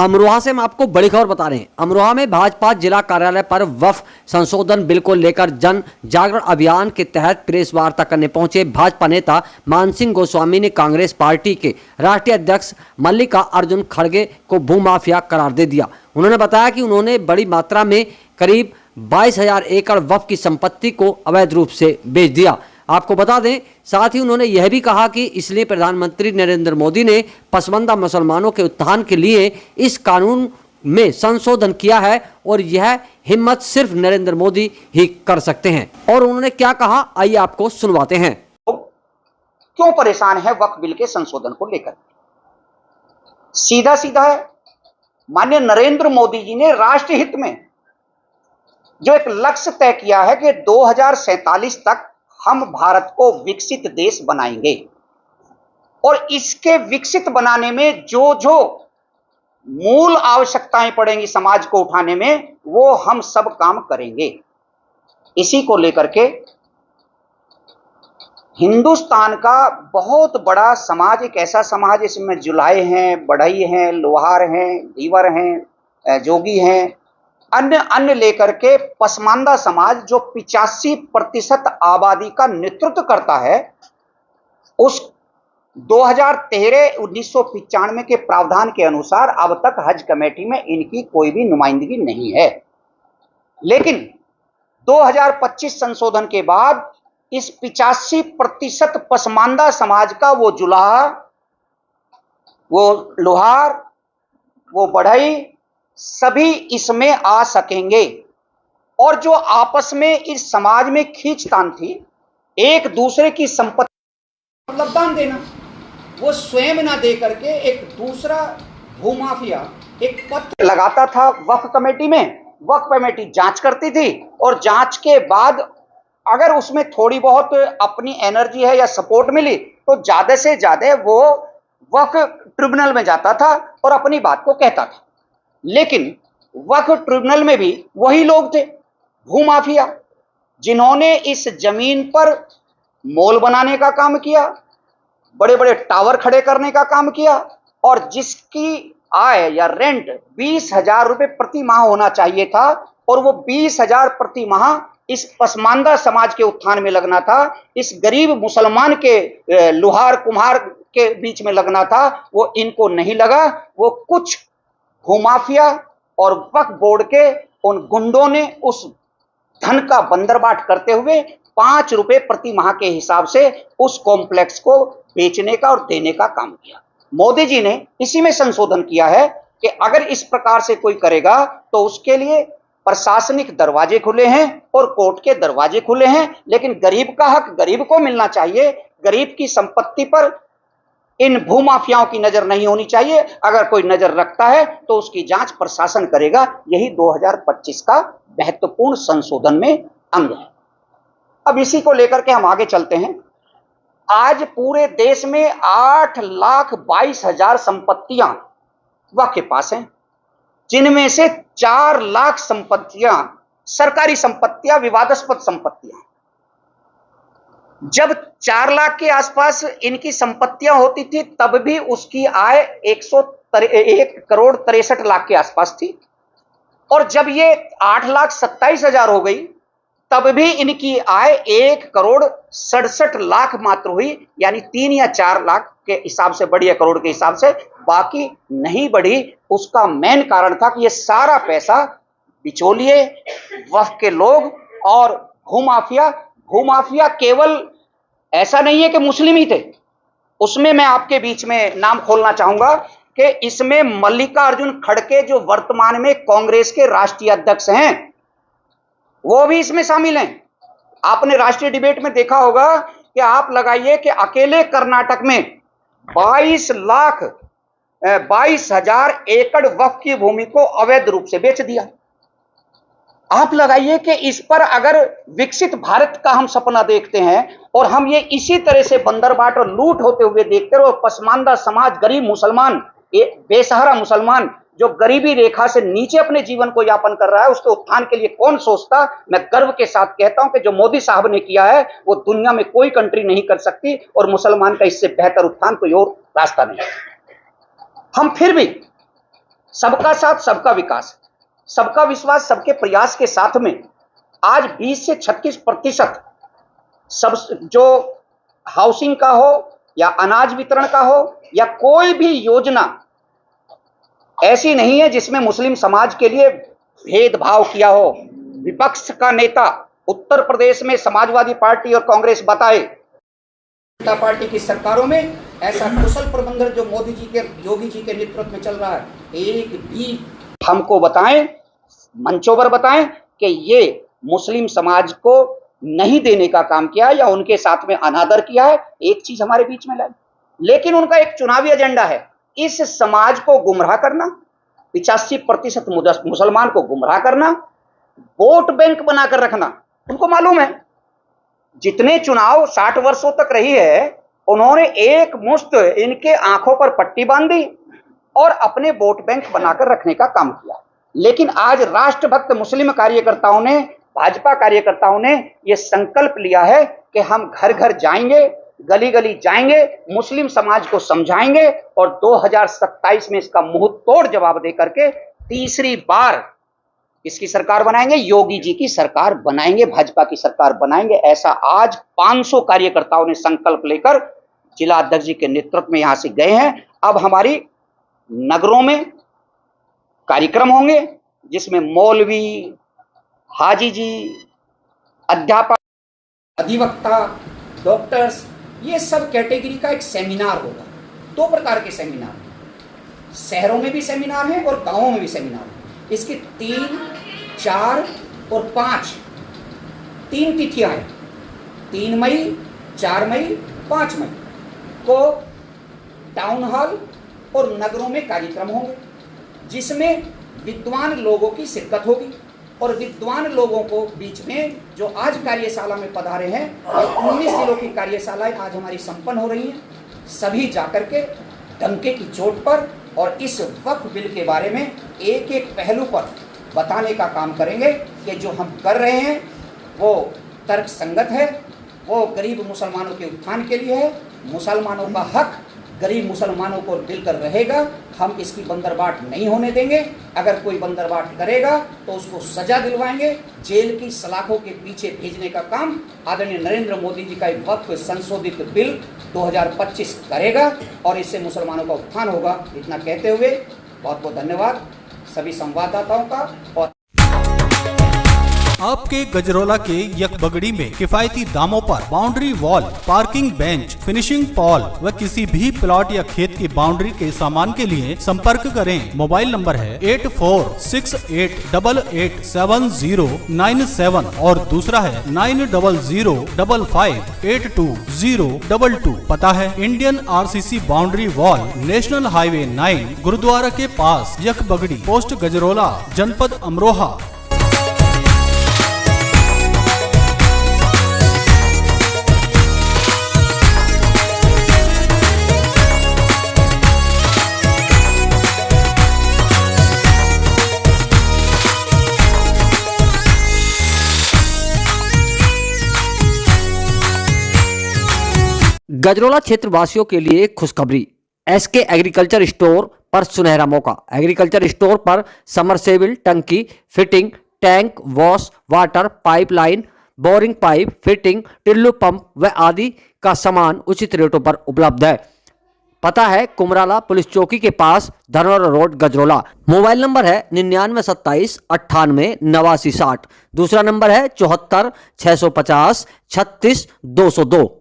अमरोहा से हम आपको बड़ी खबर बता रहे हैं। अमरोहा में भाजपा जिला कार्यालय पर वक्फ संशोधन बिल को लेकर जन जागरण अभियान के तहत प्रेस वार्ता करने पहुंचे भाजपा नेता मानसिंह गोस्वामी ने कांग्रेस पार्टी के राष्ट्रीय अध्यक्ष मल्लिका अर्जुन खड़गे को भूमाफिया करार दे दिया। उन्होंने बताया कि उन्होंने बड़ी मात्रा में करीब 22,000 एकड़ वक्फ की संपत्ति को अवैध रूप से बेच दिया। आपको बता दें, साथ ही उन्होंने यह भी कहा कि इसलिए प्रधानमंत्री नरेंद्र मोदी ने पसमानदा मुसलमानों के उत्थान के लिए इस कानून में संशोधन किया है और यह हिम्मत सिर्फ नरेंद्र मोदी ही कर सकते हैं। और उन्होंने क्या कहा, आइए आपको सुनवाते हैं। क्यों परेशान है वक्फ बिल के संशोधन को लेकर? सीधा सीधा है, माननीय नरेंद्र मोदी जी ने राष्ट्र हित में जो एक लक्ष्य तय किया है कि 2047 तक हम भारत को विकसित देश बनाएंगे और इसके विकसित बनाने में जो जो मूल आवश्यकताएं पड़ेंगी समाज को उठाने में, वो हम सब काम करेंगे। इसी को लेकर के हिंदुस्तान का बहुत बड़ा समाज, एक ऐसा समाज इसमें जुलाहे हैं, बढ़ई हैं, लोहार हैं, धीवर हैं, जोगी हैं, अन्य लेकर के पसमानदा समाज जो 85% आबादी का नेतृत्व करता है, उस 2013-1995 के प्रावधान के अनुसार अब तक हज कमेटी में इनकी कोई भी नुमाइंदगी नहीं है। लेकिन 2025 संशोधन के बाद इस 85% पसमानदा समाज का वो जुलाहा, वो लोहार, वो बढ़ई सभी इसमें आ सकेंगे। और जो आपस में इस समाज में खींचतान थी, एक दूसरे की संपत्ति मतलब दान देना, वो स्वयं ना दे करके एक दूसरा भूमाफिया एक पत्र लगाता था वक्फ कमेटी में। वक्फ कमेटी जांच करती थी और जांच के बाद अगर उसमें थोड़ी बहुत अपनी एनर्जी है या सपोर्ट मिली तो ज्यादा से ज्यादा वो वक्फ ट्रिब्यूनल में जाता था और अपनी बात को कहता था। लेकिन वक्फ ट्रिब्यूनल में भी वही लोग थे, भूमाफिया, जिन्होंने इस जमीन पर मॉल बनाने का काम किया, बड़े बड़े टावर खड़े करने का काम किया और जिसकी आय या रेंट 20,000 रुपए प्रति माह होना चाहिए था और वो 20,000 प्रति माह इस पसमानदा समाज के उत्थान में लगना था, इस गरीब मुसलमान के लोहार कुम्हार के बीच में लगना था, वो इनको नहीं लगा। वो कुछ भूमाफिया और वक्फ बोर्ड के उन गुंडों ने उस धन का बंदरबाट करते हुए 5 रुपए प्रति माह के हिसाब से उस कॉम्प्लेक्स को बेचने का और देने का काम किया। मोदी जी ने इसी में संशोधन किया है कि अगर इस प्रकार से कोई करेगा तो उसके लिए प्रशासनिक दरवाजे खुले हैं और कोर्ट के दरवाजे खुले हैं, लेकिन गरीब का हक गरीब को मिलना चाहिए। गरीब की संपत्ति पर इन भूमाफियाओं की नजर नहीं होनी चाहिए। अगर कोई नजर रखता है तो उसकी जांच प्रशासन करेगा। यही 2025 का महत्वपूर्ण संशोधन में अंग है। अब इसी को लेकर के हम आगे चलते हैं। आज पूरे देश में 8,22,000 संपत्तियां वक्फ के पास हैं, जिनमें से 4 लाख संपत्तियां सरकारी संपत्तियां, विवादास्पद संपत्तियां। जब 4 लाख के आसपास इनकी संपत्तियां होती थी तब भी उसकी आय 1,63,63,00,000 के आसपास थी और जब ये 8,27,000 हो गई तब भी इनकी आय 1,67,00,000 मात्र हुई, यानी 3 या 4 लाख के हिसाब से बढ़ी है, करोड़ के हिसाब से, बाकी नहीं बढ़ी। उसका मेन कारण था कि ये सारा पैसा बिचौलिए, वक्फ के लोग और भूमाफिया केवल ऐसा नहीं है कि मुस्लिम ही थे, उसमें मैं आपके बीच में नाम खोलना चाहूंगा कि इसमें मल्लिका अर्जुन खड़गे जो वर्तमान में कांग्रेस के राष्ट्रीय अध्यक्ष हैं, वो भी इसमें शामिल हैं। आपने राष्ट्रीय डिबेट में देखा होगा कि आप लगाइए कि अकेले कर्नाटक में 22,00,000 एकड़ वक्फ की भूमि को अवैध रूप से बेच दिया। आप लगाइए कि इस पर अगर विकसित भारत का हम सपना देखते हैं और हम ये इसी तरह से बंदरबाट और लूट होते हुए देखते रहे और पसमानदा समाज, गरीब मुसलमान, बेसहारा मुसलमान जो गरीबी रेखा से नीचे अपने जीवन को यापन कर रहा है, उसके उत्थान के लिए कौन सोचता? मैं गर्व के साथ कहता हूं कि जो मोदी साहब ने किया है वो दुनिया में कोई कंट्री नहीं कर सकती और मुसलमान का इससे बेहतर उत्थान कोई और रास्ता नहीं। हम फिर भी सबका साथ सबका विकास, सबका विश्वास, सबके प्रयास के साथ में आज 20 से 36% सब जो हाउसिंग का हो या अनाज वितरण का हो या कोई भी योजना ऐसी नहीं है जिसमें मुस्लिम समाज के लिए भेदभाव किया हो। विपक्ष का नेता उत्तर प्रदेश में समाजवादी पार्टी और कांग्रेस बताए, जनता पार्टी की सरकारों में ऐसा कुशल प्रबंधन जो मोदी जी के, योगी जी के नेतृत्व में चल रहा है, एक भी हमको बताएं, मंचों पर बताएं कि ये मुस्लिम समाज को नहीं देने का काम किया है या उनके साथ में अनादर किया है। एक चीज हमारे बीच में लाई, लेकिन उनका एक चुनावी एजेंडा है, इस समाज को गुमराह करना, 85% मुसलमान को गुमराह करना, वोट बैंक बनाकर रखना। उनको मालूम है जितने चुनाव 60 वर्षों तक रही है, उन्होंने एक मुश्त इनके आंखों पर पट्टी बांधी और अपने वोट बैंक बनाकर रखने का काम किया। लेकिन आज राष्ट्रभक्त मुस्लिम कार्यकर्ताओं ने, भाजपा कार्यकर्ताओं ने यह संकल्प लिया है कि हम घर घर जाएंगे, गली गली जाएंगे, मुस्लिम समाज को समझाएंगे और 2027 में इसका मुंह तोड़ जवाब दे करके तीसरी बार इसकी सरकार बनाएंगे, योगी जी की सरकार बनाएंगे, भाजपा की सरकार बनाएंगे। ऐसा आज 500 कार्यकर्ताओं ने संकल्प लेकर जिला अध्यक्ष जी के नेतृत्व में यहां से गए हैं। अब हमारी नगरों में कार्यक्रम होंगे जिसमें मौलवी, हाजी जी, अध्यापक, अधिवक्ता, डॉक्टर्स, ये सब कैटेगरी का एक सेमिनार होगा। 2 प्रकार के सेमिनार हैं, शहरों में भी सेमिनार हैं और गांवों में भी सेमिनार हैं। इसकी 3, 4 और 5 3 तिथियां हैं। 3 मई, 4 मई, 5 मई को टाउन हॉल और नगरों में कार्यक्रम होंगे जिसमें विद्वान लोगों की शिरकत होगी और विद्वान लोगों को बीच में जो आज कार्यशाला में पधारे हैं, 19 जिलों की कार्यशालाएं आज हमारी संपन्न हो रही हैं। सभी जाकर के डंके की चोट पर और इस वक्फ बिल के बारे में एक एक पहलू पर बताने का काम करेंगे कि जो हम कर रहे हैं वो तर्क संगत है, वो गरीब मुसलमानों के उत्थान के लिए है। मुसलमानों का हक गरीब मुसलमानों को मिलकर रहेगा, हम इसकी बंदरबाट नहीं होने देंगे। अगर कोई बंदरबाट करेगा तो उसको सजा दिलवाएंगे, जेल की सलाखों के पीछे भेजने का काम आदरणीय नरेंद्र मोदी जी का एक वक्फ संशोधित बिल 2025 करेगा और इससे मुसलमानों का उत्थान होगा। इतना कहते हुए बहुत बहुत धन्यवाद सभी संवाददाताओं का। और आपके गजरोला के यकबगड़ी में किफायती दामों पर boundary wall, parking bench, finishing Paul व किसी भी प्लॉट या खेत की बाउंड्री के सामान के लिए संपर्क करें। मोबाइल नंबर है 8468887097 और दूसरा है 9005582022। पता है Indian RCC boundary wall, national highway 9, gurdwara के पास, यकबगड़ी, पोस्ट गजरोला, जनपद अमरोहा। गजरोला क्षेत्र वासियों के लिए खुशखबरी। SK एग्रीकल्चर स्टोर पर सुनहरा मौका। एग्रीकल्चर स्टोर पर समरसेबल, टंकी fitting, tank, wash, water, pipeline, boring pipe fitting, Tillu pump व आदि का सामान उचित रेटों पर उपलब्ध है। पता है कुमराला पुलिस चौकी के पास, Dhanaura road, Gajraula. Mobile number है 9927988960। दूसरा नंबर है 74 650 36 202।